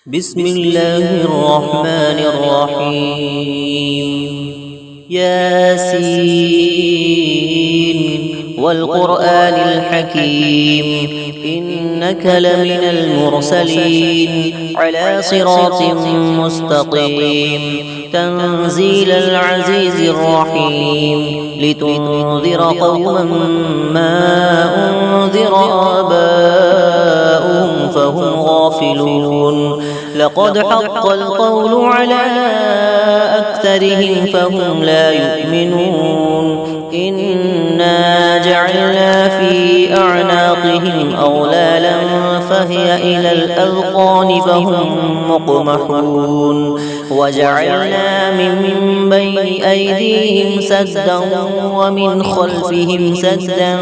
بسم الله الرحمن الرحيم ياسين والقرآن الحكيم إنك لمن المرسلين على صراط مستقيم تنزيل العزيز الرحيم لتنذر قوما ما أنذر آباؤهم فهم غافلون لقد حق القول على أكثرهم فهم لا يؤمنون إنا جعلنا في أعناقهم أغلالا فهي إلى الأذقان فهم مقمحون وجعلنا من بين أيديهم سدا ومن خلفهم سدا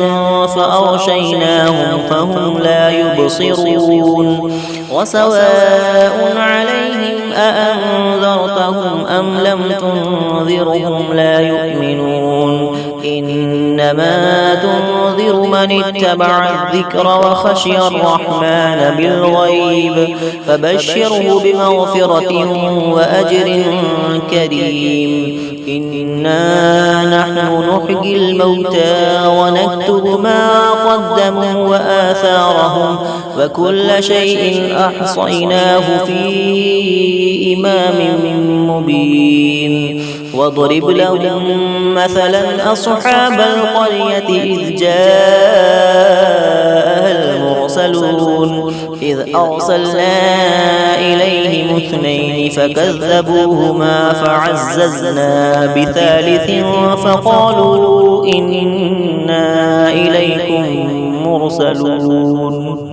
فأغشيناهم فهم لا يبصرون وسواء عليهم أأنذرتهم أم لم تنذرهم لا يؤمنون إنما تنذر من اتبع الذكر وخشي الرحمن بالغيب فبشره بمغفرة وأجر كريم إنا نحن نحيي الموتى ونكتب ما قدموا وآثارهم وكل شيء أحصيناه في إمام مبين واضرب لهم مثلا أصحاب القرية إذ جاءها المرسلون إذ أرسلنا إليهم اثنين فكذبوهما فعززنا بثالث فقالوا إنا إليكم مرسلون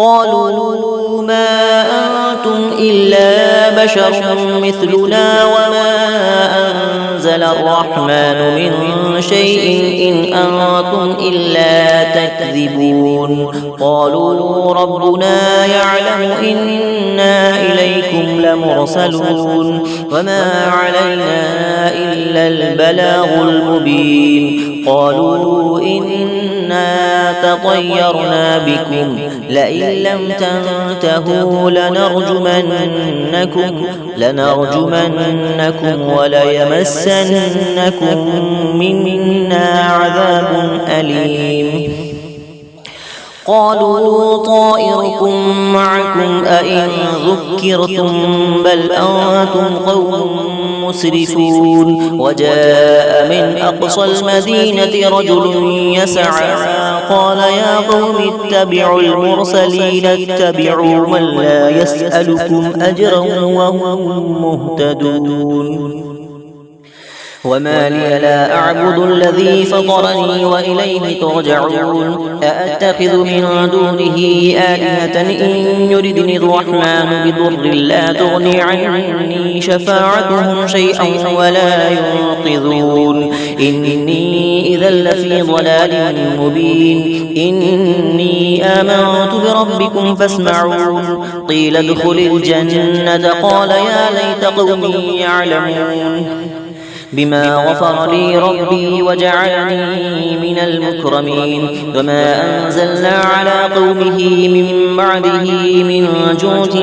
قالوا ما أنتم إلا بشر مثلنا وما أنزل الرحمن من شيء إن أنتم إلا تكذبون قالوا ربنا يعلم إنا إليكم لمرسلون وما علينا إلا البلاغ المبين قالوا إنا تطيرنا بكم لئن لم تنتهوا لنرجمنكم وليمسنكم منا عذاب أليم قالوا طائركم معكم أئن ذكرتم بل أنتم قوم مسرفون وجاء من أقصى المدينة رجل يسعى قال يا قوم اتبعوا المرسلين اتبعوا من لا يسألكم أجرا وهم مهتدون وما لي لا أعبد الذي فطرني وإليه ترجعون أأتخذ من دونه آلهة إن يردني الرحمن بضر لا تغني عني شفاعتهم شيئا ولا ينقذون إني إذا لفي ضلال مبين إني آمنت بربكم فاسمعون قيل ادخل الجنة قال يا ليت قومي يعلمون بما غفر لي ربي وجعلني من المكرمين وما أنزلنا على قومه من بعده من جود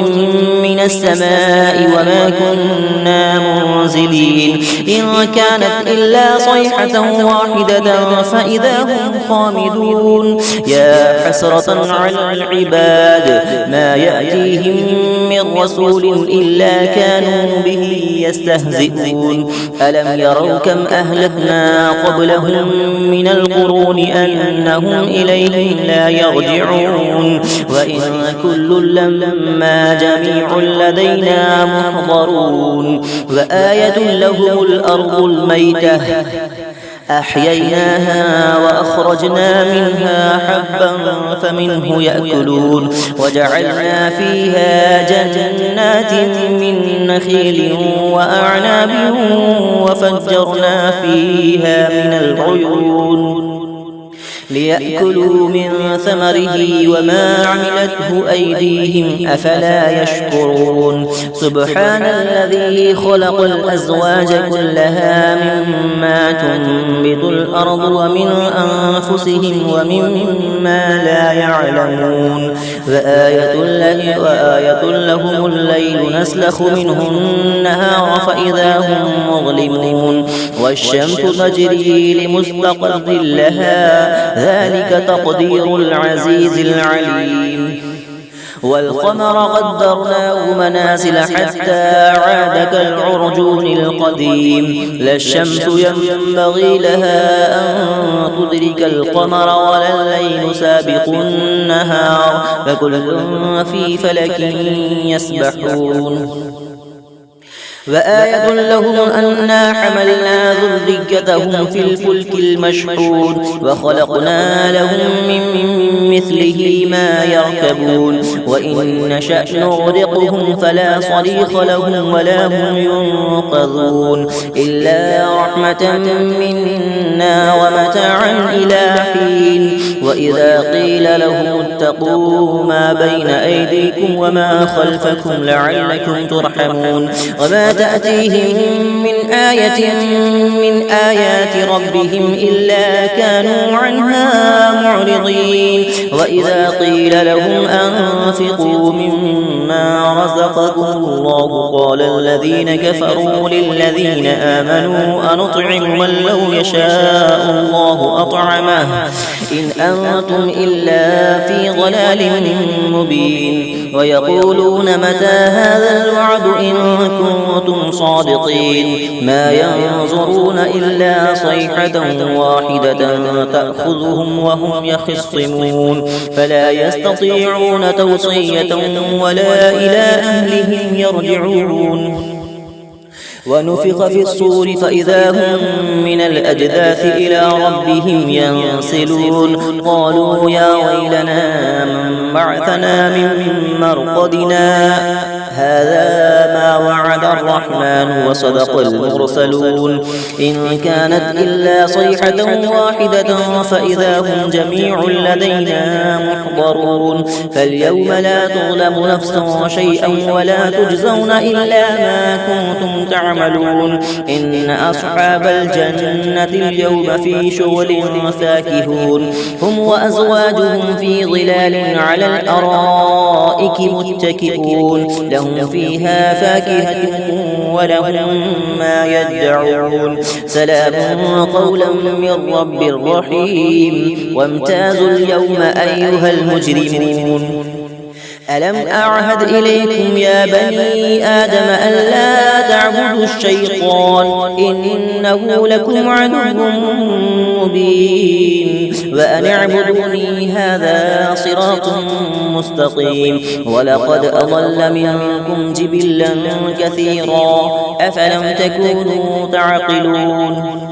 من السماء وما كنا منزلين إن كانت إلا صيحة واحدة فإذا هم خامدون يا حسرة على العباد ما يأتيهم من رسول إلا كانوا به يستهزئون ألم يروا كم أهلكنا قبلهم من القرون أنهم إليهم لا يرجعون وإن كل لما جميع لدينا محضرون وآية لهم الأرض الميتة أحييناها وأخرجنا منها حبا فمنه يأكلون وجعلنا فيها جنات من نخيل وأعناب وفجرنا فيها من العيون ليأكلوا من ثمره وما عملته أيديهم أفلا يشكرون سبحان الذي خلق الأزواج كلها مما تنبت الأرض ومن أنفسهم ومما لا يعلمون وآية لهم الليل نسلخ منه النهار فإذا هم مظلمون والشمس تجري لمستقر لها ذلك تقدير العزيز العليم والقمر قدرناه منازل حتى عاد كالعرجون القديم لا الشمس ينبغي لها أن تدرك القمر ولا الليل سابق النهار فكل في فلك يسبحون وآية لهم أنا حملنا ذريتهم في الفلك المشحون وخلقنا لهم من مثله ما يركبون وإن نشأ نغرقهم فلا صريخ لهم ولا هم ينقذون إلا رحمة منا ومتاعا إلى حين وإذا قيل لهم اتقوا ما بين أيديكم وما خلفكم لعلكم ترحمون وما تأتيهم من آية من آيات ربهم إلا كانوا عنها معرضين وإذا قيل لهم أنفقوا مما رزقكم الله قال الذين كفروا للذين آمنوا أنطعم من لو يشاء الله أطعمه إن أنتم إلا في ضلال مبين ويقولون متى هذا الوعد إن كنتم صادقين ما ينظرون إلا صيحة واحدة تأخذهم وهم يخصمون فلا يستطيعون توصية ولا إلى أهلهم يرجعون ونفخ في الصور فإذا هم من الأجداث إلى ربهم ينسلون قالوا يا ويلنا من بعثنا من مرقدنا هذا ما وعد الرحمن وصدق المرسلون إن كانت إلا صيحة واحدة فإذا هم جميع لدينا محضرون فاليوم لا تظلم نفس شيئا ولا تجزون إلا ما كنتم تعملون إن أصحاب الجنة اليوم في شغل فاكهون هم وأزواجهم في ظلال على الأرائك متكئون لهم فيها فاكهة ولهم ما يدعون سلام قولا من رب رحيم وامتازوا اليوم أيها المجرمون ألم أعهد إليكم يا بني آدم ألا تعبدوا الشيطان إنه لكم عدو مبين وأن اعبدوني هذا صراط مستقيم ولقد أضل منكم جبلا كثيرا أفلم تكونوا تعقلون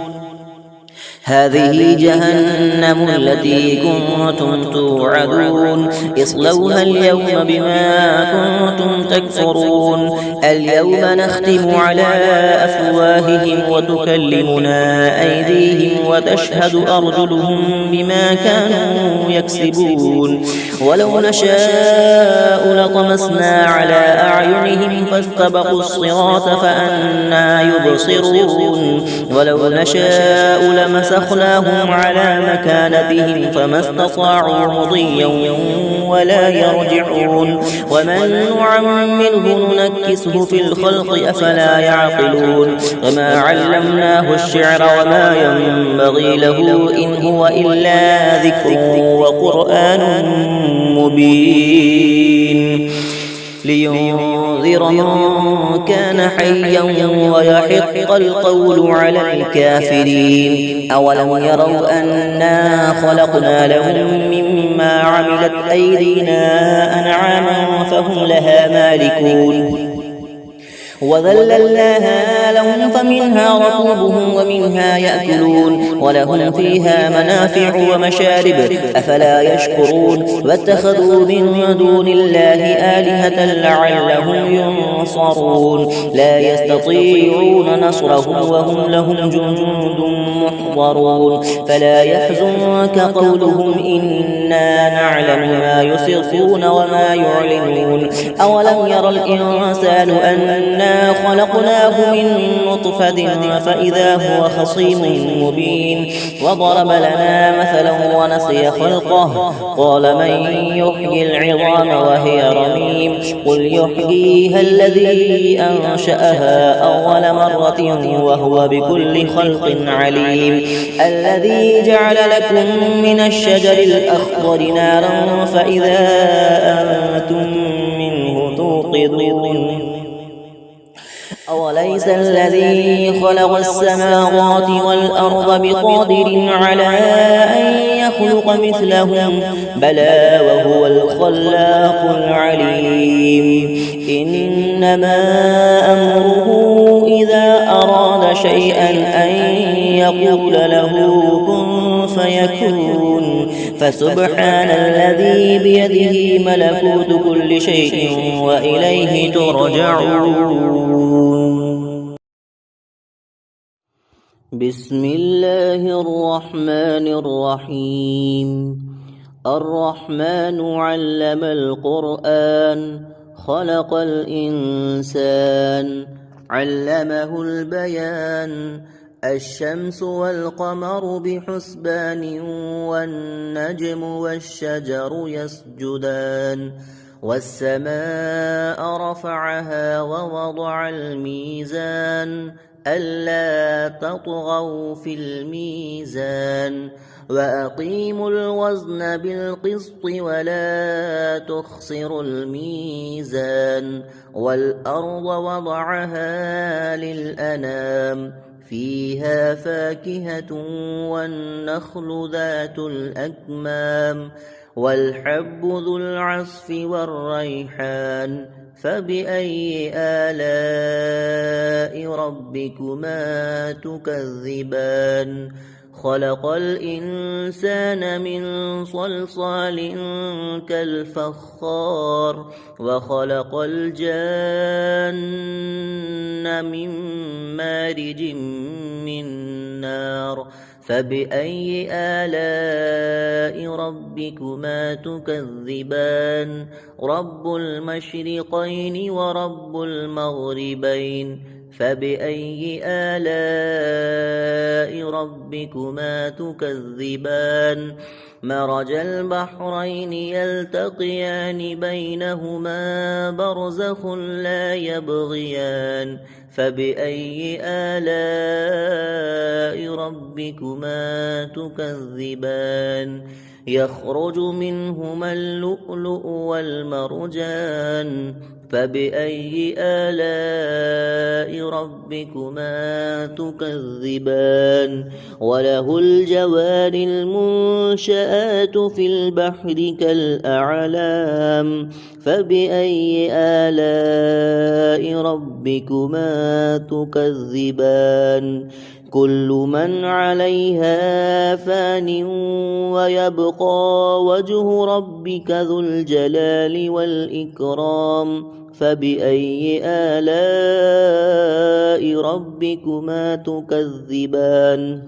هذه جهنم التي كنتم توعدون اصلوها اليوم بما كنتم تكفرون اليوم نختم على أفواههم وتكلمنا أيديهم وتشهد أرجلهم بما كانوا يكسبون ولو نشاء لطمسنا على أعينهم فاستبقوا الصراط فأنى يبصرون ولو نشاء لمسخناهم على مكانتهم فما استطاعوا مضيا ولا يرجعون ومن نعمره ننكسه في الخلق أفلا يعقلون وما علمناه الشعر وما ينبغي له إن هو إلا ذكر وقرآن مبين لينذر من كان حيا ويحق القول على الكافرين أولم يروا أنا خلقنا لهم مما عملت أيدينا أنعاما فهم لها مالكون وذللناها لهم فمنها ركوبهم ومنها يأكلون ولهم فيها منافع ومشارب أفلا يشكرون واتخذوا من دون الله آلهة لعلهم ينصرون لا يستطيعون نصرهم وهم لهم جند محضرون فلا يحزنك قولهم إنا نعلم ما يسرون وما يعلنون أولم ير الإنسان أنا خلقناه من نطفة فإذا هو خصيم مبين وضرب لنا مثلا ونسي خلقه قال من يحيي العظام وهي رميم قل يحييها الذي أنشأها أول مرة وهو بكل خلق عليم الذي جعل لكم من الشجر الأخضر نارا فإذا أنتم منه توقدون أوليس الذي خلق السماوات والأرض بقادر على أن يخلق مثلهم بلى وهو الخلاق العليم إنما أمره إذا أراد شيئا أن يقول له كن فيكون فسبحان الذي بيده ملكوت كل شيء وإليه ترجعون بسم الله الرحمن الرحيم الرحمن علم القرآن خلق الإنسان علمه البيان الشمس والقمر بحسبان والنجم والشجر يسجدان والسماء رفعها ووضع الميزان ألا تطغوا في الميزان وأقيموا الوزن بالقسط ولا تخسروا الميزان والأرض وضعها للأنام فيها فاكهة والنخل ذات الأكمام والحب ذو العصف والريحان فبأي آلاء ربكما تكذبان خلق الإنسان من صلصال كالفخار وخلق الجان من مارج من نار فبأي آلاء ربكما تكذبان رب المشرقين ورب المغربين فبأي آلاء ربكما تكذبان مرج البحرين يلتقيان بينهما برزخ لا يبغيان فبأي آلاء ربكما تكذبان يخرج منهما اللؤلؤ والمرجان فبأي آلاء ربكما تكذبان وله الجوار المنشآت في البحر كالأعلام فبأي آلاء ربكما تكذبان كل من عليها فان ويبقى وجه ربك ذو الجلال والإكرام فبأي آلاء ربكما تكذبان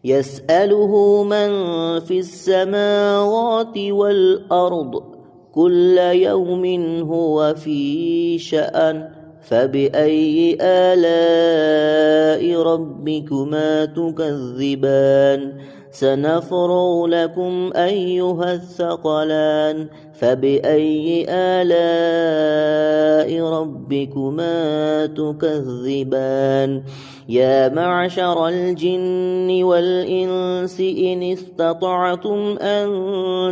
يسأله من في السماوات والأرض كل يوم هو في شأن فبأي آلاء ربكما تكذبان سنفرغ لكم أيها الثقلان فبأي آلاء ربكما تكذبان يا معشر الجن والإنس إن استطعتم أن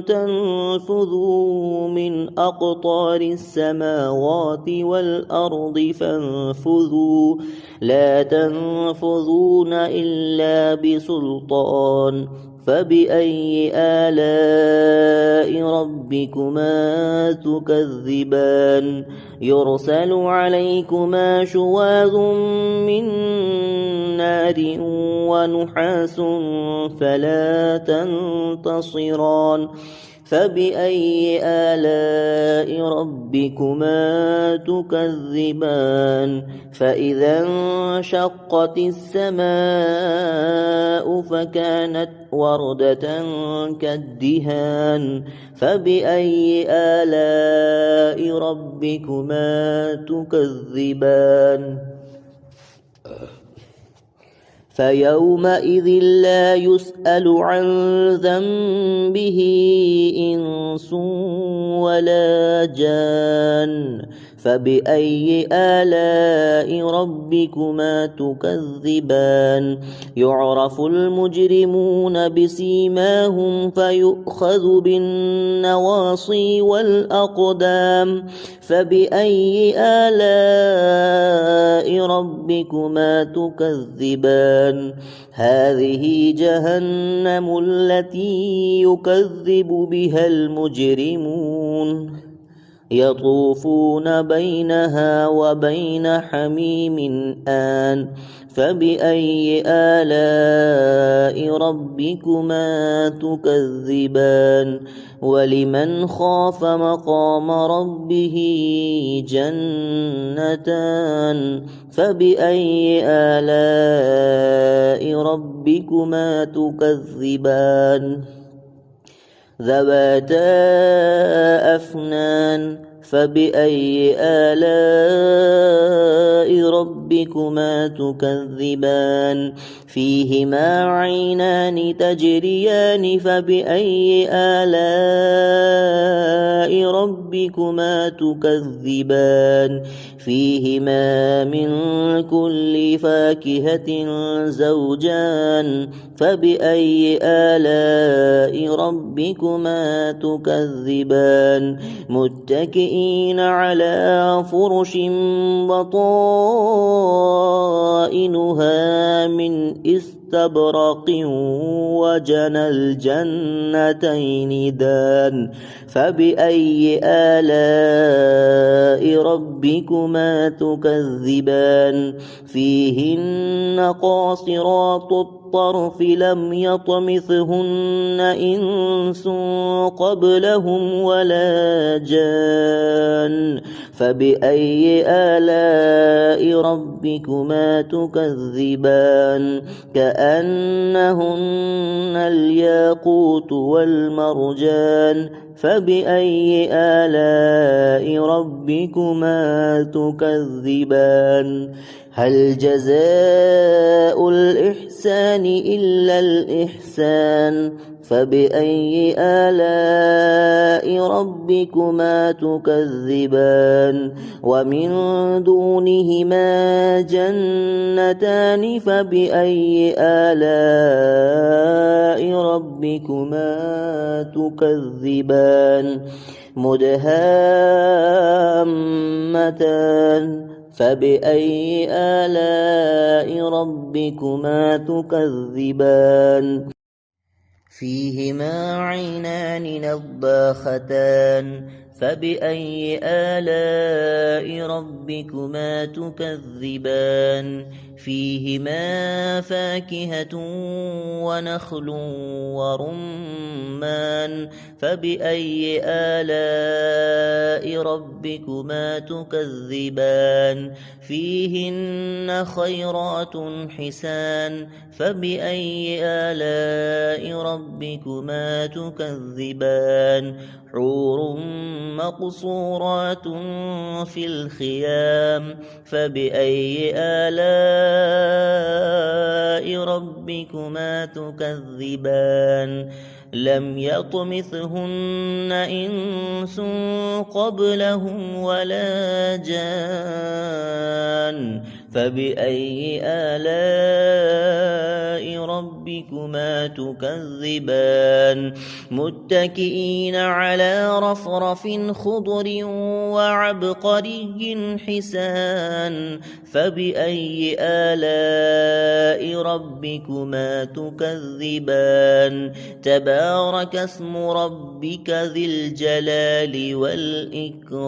تنفذوا من أقطار السماوات والأرض فانفذوا لا تنفذون إلا بسلطان فبأي آلاء ربكما تكذبان يرسل عليكما شواظ من نار ونحاس فلا تنتصران فبأي آلاء آلاء ربكما تكذبان فإذا انشقت السماء فكانت وردة كالدهان فبأي آلاء ربكما تكذبان فيومئذ لا يسأل عن ذنبه إنس ولا جان فبأي آلاء ربكما تكذبان يعرف المجرمون بسيماهم فيؤخذ بالنواصي والأقدام فبأي آلاء ربكما تكذبان هذه جهنم التي يكذب بها المجرمون يطوفون بينها وبين حميم آن فبأي آلاء ربكما تكذبان ولمن خاف مقام ربه جنتان فبأي آلاء ربكما تكذبان ذواتا أفنان فبأي آلاء ربكما تكذبان فيهما عينان تجريان فبأي آلاء ربكما تكذبان فيهما من كل فاكهة زوجان فبأي آلاء ربكما تكذبان متكئين على فرش بطائنها من استبرق وجنى الجنتين دان فبأي آلاء ربكما تكذبان فيهن قاصرات الطرف لم يطمثهن إنس قبلهم ولا جان فبأي آلاء ربكما تكذبان كأنهن الياقوت والمرجان فبأي آلاء ربكما تكذبان هل جزاء الإحسان إلا الإحسان فبأي آلاء ربكما تكذبان ومن دونهما جنتان فبأي آلاء ربكما تكذبان مدهامتان فبأي آلاء ربكما تكذبان فيهما عينان نضاختان فبأي آلاء ربكما تكذبان فيهما فاكهة ونخل ورمان فبأي آلاء ربكما تكذبان فيهن خيرات حسان فبأي آلاء ربكما تكذبان حور مقصورات في الخيام فبأي آلاء ربكما تكذبان لم يطمثهن إنس قبلهم ولا جان فبأي آلاء ربكما تكذبان متكئين على رفرف خضر وعبقري حسان فبأي آلاء ربكما تكذبان تبارك اسم ربك ذي الجلال والإكرام